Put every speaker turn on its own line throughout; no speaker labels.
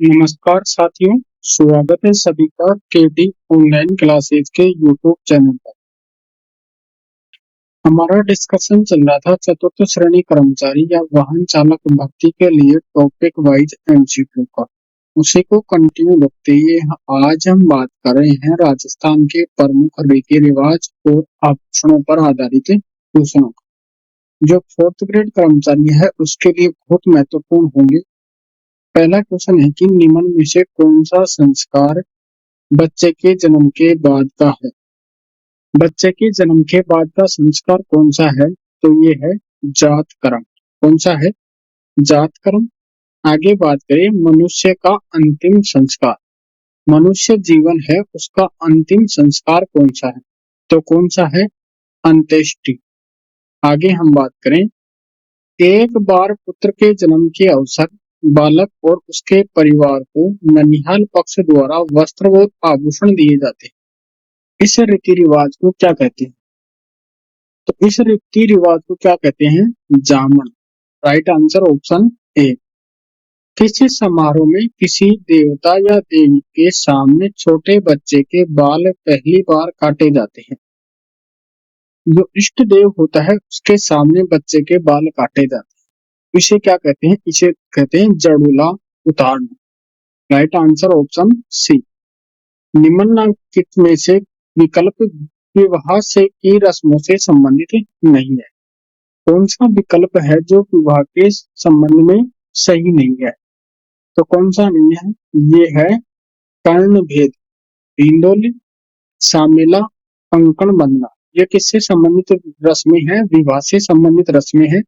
नमस्कार साथियों, स्वागत है सभी का केडी ऑनलाइन क्लासेज के यूट्यूब चैनल पर। हमारा डिस्कशन चल रहा था चतुर्थ श्रेणी कर्मचारी या वाहन चालक भर्ती के लिए टॉपिक वाइज एमसीक्यू का। उसी को कंटिन्यू रखते हुए आज हम बात कर रहे हैं राजस्थान के प्रमुख रीति रिवाज और आभूषणों पर आधारित प्रश्नों का, जो फोर्थ ग्रेड कर्मचारी है उसके लिए बहुत महत्वपूर्ण होंगे। पहला क्वेश्चन है कि निम्न में से कौन सा संस्कार बच्चे के जन्म के बाद का है। बच्चे के जन्म के बाद का संस्कार कौन सा है, तो ये है जातकर्म। कौन सा है? जातकर्म। आगे बात करें मनुष्य का अंतिम संस्कार। मनुष्य जीवन है उसका अंतिम संस्कार कौन सा है, तो कौन सा है? अंत्येष्टि। आगे हम बात करें एक बार पुत्र के जन्म के अवसर बालक और उसके परिवार को ननिहाल पक्ष द्वारा वस्त्र और आभूषण दिए जाते हैं। इस रीति रिवाज को क्या कहते हैं? तो इस रीति रिवाज को क्या कहते हैं? जामन। Right answer option A. किसी समारोह में किसी देवता या देवी के सामने छोटे बच्चे के बाल पहली बार काटे जाते हैं। जो इष्ट देव होता है उसके सामने बच्चे के बाल काटे जाते हैं। इसे क्या कहते हैं? इसे कहते हैं जड़ूला उतारना। Right answer option C. निम्नलिखित में से विकल्प विवाह से की रस्मों से संबंधित नहीं है। कौन सा विकल्प है जो विवाह के संबंध में सही नहीं है? तो कौन सा नहीं है? ये है कर्ण भेद, हिंडोली, सामेला, कंकण बंधना। ये किससे संबंधित रस्में हैं? विवाह से संबंधित रस्में हैं।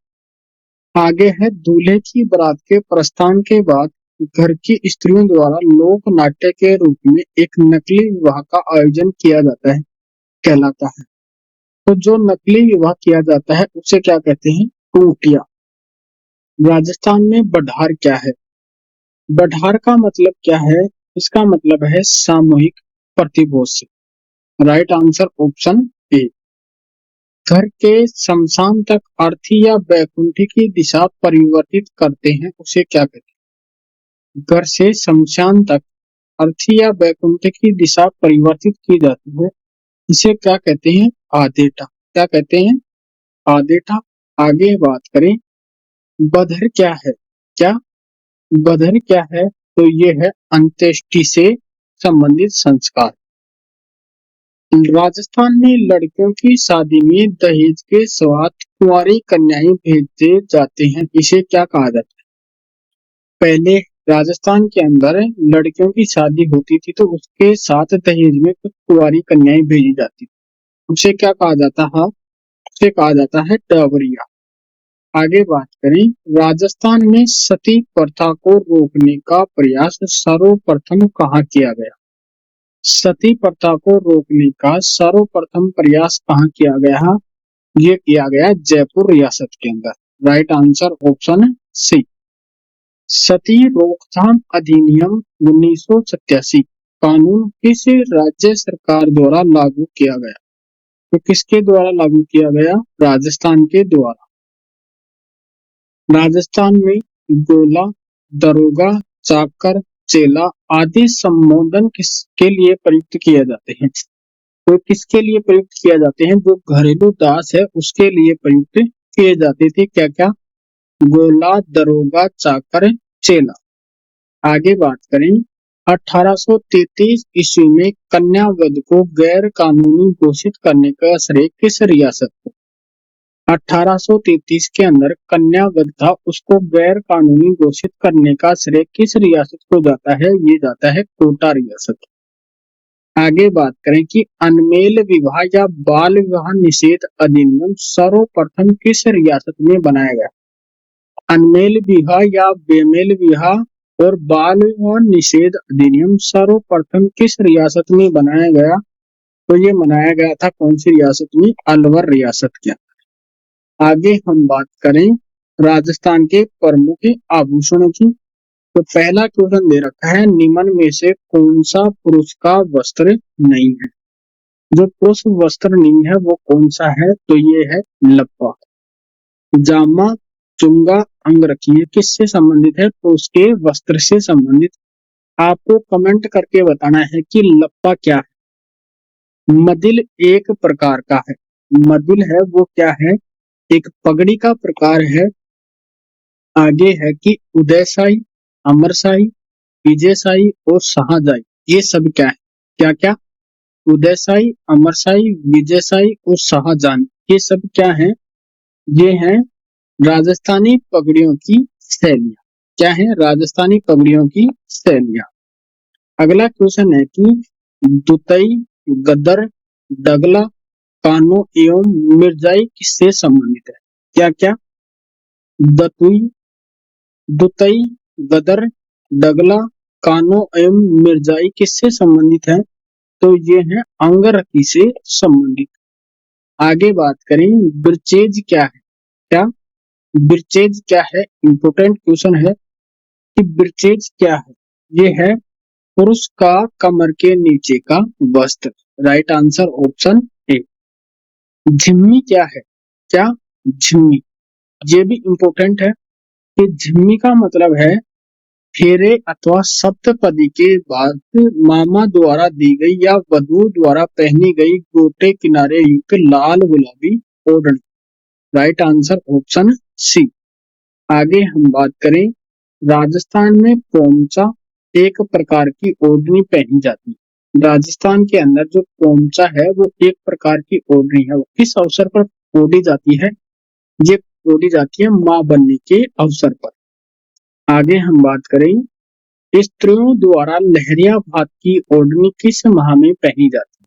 आगे है दूल्हे की बारात के प्रस्थान के बाद घर की स्त्रियों द्वारा लोक नाट्य के रूप में एक नकली विवाह का आयोजन किया जाता है, कहलाता है। तो जो नकली विवाह किया जाता है उसे क्या कहते हैं? टूटिया। राजस्थान में बढ़ार क्या है? बढ़ार का मतलब क्या है? इसका मतलब है सामूहिक प्रतिभोज। Right answer option A. घर के शमशान तक अर्थी या बैकुंठी की दिशा परिवर्तित करते हैं उसे क्या कहते हैं? घर से शमशान तक अर्थी या बैकुंठ की दिशा परिवर्तित की जाती है, इसे क्या कहते हैं? आदेटा। क्या कहते हैं? आदेटा। आगे बात करें बधर क्या है? क्या बधर क्या है? तो ये है अंत्येष्टि से संबंधित संस्कार। राजस्थान में लड़कियों की शादी में दहेज के साथ कुंवारी कन्याएं भेजे जाते हैं, इसे क्या कहा जाता है? पहले राजस्थान के अंदर लड़कियों की शादी होती थी तो उसके साथ दहेज में कुछ कुंवारी कन्याएं भेजी जाती थी, उसे क्या कहा जाता है? उसे कहा जाता है डावरिया। आगे बात करें राजस्थान में सती प्रथा को रोकने का प्रयास सर्वप्रथम कहाँ किया गया? सती प्रथा को रोकने का सर्वप्रथम प्रयास कहाँ किया गया? ये किया गया जयपुर रियासत के अंदर। Right answer option C. सती रोकथाम अधिनियम 1987 कानून किस राज्य सरकार द्वारा लागू किया गया? तो किसके द्वारा लागू किया गया? राजस्थान के द्वारा। राजस्थान में गोला, दरोगा, चाकर, चेला आदि संबोधन किसके लिए प्रयुक्त किए जाते हैं? तो किसके लिए प्रयुक्त किया जाते हैं? जो घरेलू दास है उसके लिए प्रयुक्त किए जाते थे। क्या क्या? गोला, दरोगा, चाकर, चेला। आगे बात करें 1833 ईस्वी में कन्या वध को गैर कानूनी घोषित करने का श्रेय किस रियासत को? 1833 के अंदर कन्या वध था उसको गैर कानूनी घोषित करने का श्रेय किस रियासत को जाता है? ये जाता है कोटा रियासत। आगे बात करें कि अनमेल विवाह या बाल विवाह निषेध अधिनियम सर्वप्रथम किस रियासत में बनाया गया? अनमेल विवाह या बेमेल विवाह और बाल विवाह निषेध अधिनियम सर्वप्रथम किस रियासत में बनाया गया? तो ये बनाया गया था कौन सी रियासत में? अलवर रियासत के अंदर। आगे हम बात करें राजस्थान के प्रमुख आभूषणों की। तो पहला क्वेश्चन दे रखा है निम्न में से कौन सा पुरुष का वस्त्र नहीं है? जो पुरुष वस्त्र नहीं है वो कौन सा है? तो ये है लप्पा। जामा, चुंगा, अंगरखी किससे संबंधित है? तो उसके वस्त्र से संबंधित आपको कमेंट करके बताना है कि लप्पा क्या है। मदिल एक प्रकार का है। मदिल है वो क्या है, एक पगड़ी का प्रकार है। आगे है कि उदयशाही, अमरशाही, विजयशाही और शाहजहां, ये सब क्या है, क्या क्या, उदयशाही, अमरशाही, विजयशाही और शाहजहां, ये सब क्या है, ये हैं राजस्थानी पगड़ियों की शैलियां। क्या है, राजस्थानी पगड़ियों की शैलियां। अगला क्वेश्चन है कि दुतई, गदर, डगला, कानो एवं मिर्जाई किससे संबंधित है। क्या क्या, दतुई, दुतई, गदर, डगला, कानो एवं मिर्जाई किससे संबंधित है, तो ये है अंगरखी से संबंधित। आगे बात करें, ब्रचेज क्या है, क्या ब्रचेज क्या है, इंपोर्टेंट क्वेश्चन है कि ब्रचेज क्या है। ये है पुरुष का कमर के नीचे का वस्त्र। Right answer option A. झिम्मी क्या है, क्या झिम्मी, ये भी इंपोर्टेंट है कि झिम्मी का मतलब है फेरे अथवा सप्तपदी के बाद मामा द्वारा दी गई या वधु द्वारा पहनी गई गोटे किनारे युक्त लाल गुलाबी ओढ़नी। Right answer option C. आगे हम बात करें, राजस्थान में पोंचा एक प्रकार की ओढ़नी पहनी जाती है। राजस्थान के अंदर जो पोंचा है वो एक प्रकार की ओढ़नी है। वो किस अवसर पर ओढ़ी जाती है, ये ओढ़ी जाती है मां बनने के अवसर पर। आगे हम बात करें, स्त्रियों द्वारा लहरिया भात की ओढ़नी किस माह में पहनी जाती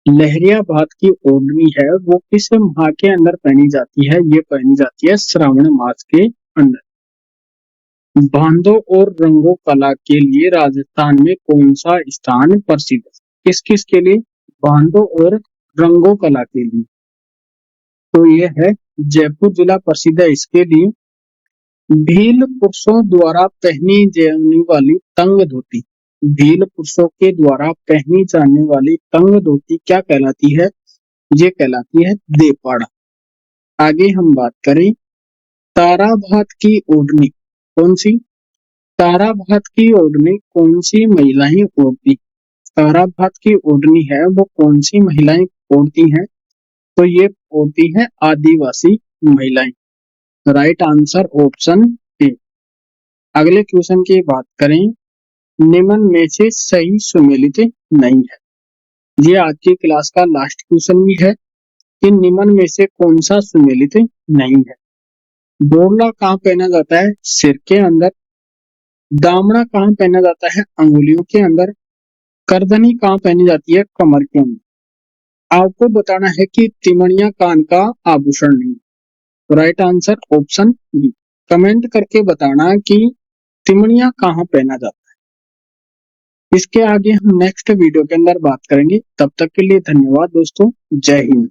है। लहरिया भात की ओढ़नी है वो किस माह के अंदर पहनी जाती है, ये पहनी जाती है श्रावण मास के अंदर। बांधों और रंगों कला के लिए राजस्थान में कौन सा स्थान प्रसिद्ध है। किस किस के लिए, बांधों और रंगों कला के लिए, तो ये है जयपुर जिला प्रसिद्ध है इसके लिए। भील पुरुषों द्वारा पहनी जाने वाली तंग धोती, भील पुरुषों के द्वारा पहनी जाने वाली तंग धोती क्या कहलाती है, ये कहलाती है देपाड़ा। आगे हम बात करें, ताराभात की ओढ़नी कौन सी, ताराभात की ओढ़नी कौन सी महिलाएं ओढ़ती, ताराभात की ओढ़नी है वो कौन सी महिलाएं ओढ़ती हैं, तो ये ओढ़ती है आदिवासी महिलाएं। राइट आंसर ऑप्शन ए। अगले क्वेश्चन की बात करें, निम्न में से सही सुमेलित नहीं है। ये आज की क्लास का लास्ट क्वेश्चन भी है कि निम्न में से कौन सा सुमेलित नहीं है। बोरला कहाँ पहना जाता है, सिर के अंदर। दामना कहाँ पहना जाता है, अंगुलियों के अंदर। करदनी कहाँ पहनी जाती है, कमर के अंदर। आपको बताना है कि तिमणिया कान का आभूषण नहीं। Right answer option B. Comment करके बताना कि तिमणिया कहाँ पहना जाता है। इसके आगे हम नेक्स्ट वीडियो के अंदर बात करेंगे। तब तक के लिए धन्यवाद दोस्तों, जय हिंद।